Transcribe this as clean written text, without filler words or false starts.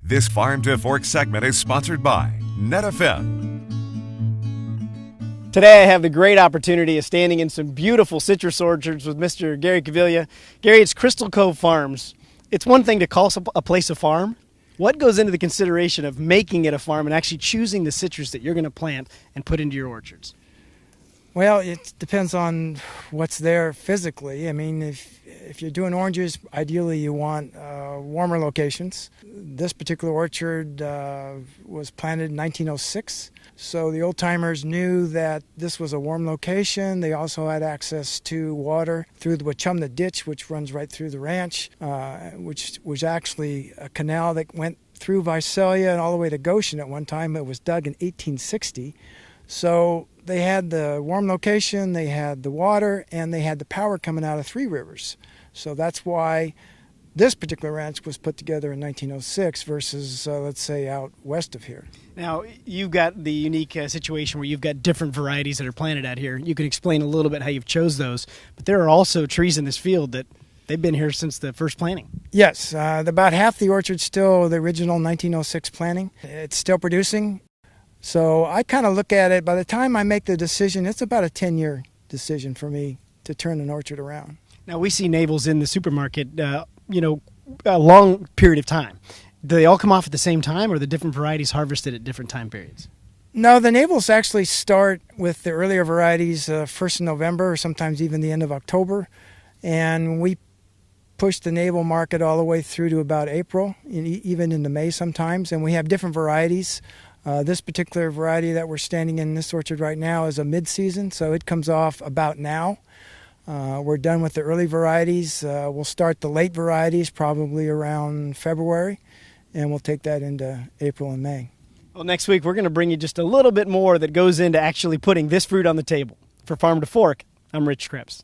This Farm to Fork segment is sponsored by NetFM. Today I have the great opportunity of standing in some beautiful citrus orchards with Mr. Cary Caviglia. Gary, it's Crystal Cove Farms. It's one thing to call a place a farm. What goes into the consideration of making it a farm and actually choosing the citrus that you're going to plant and put into your orchards? Well, it depends on what's there physically. I mean, if you're doing oranges, ideally you want warmer locations. This particular orchard was planted in 1906, so the old-timers knew that this was a warm location. They also had access to water through the Wachumna Ditch, which runs right through the ranch, which was actually a canal that went through Visalia and all the way to Goshen at one time. It was dug in 1860. So they had the warm location, they had the water, and they had the power coming out of Three Rivers. So that's why this particular ranch was put together in 1906 versus, let's say, out west of here. Now, you've got the unique situation where you've got different varieties that are planted out here. You could explain a little bit how you've chose those, but there are also trees in this field that they've been here since the first planting. Yes, about half the orchard's still the original 1906 planting. It's still producing. So I kind of look at it, by the time I make the decision, it's about a 10-year decision for me to turn an orchard around. Now, we see navels in the supermarket, a long period of time. Do they all come off at the same time, or are the different varieties harvested at different time periods? No, the navels actually start with the earlier varieties first in November, or sometimes even the end of October. And we push the navel market all the way through to about April, even into May sometimes. And we have different varieties. This particular variety that we're standing in this orchard right now is a mid-season, so it comes off about now. We're done with the early varieties. We'll start the late varieties probably around February, and we'll take that into April and May. Well, next week we're going to bring you just a little bit more that goes into actually putting this fruit on the table. For Farm to Fork, I'm Rich Kreps.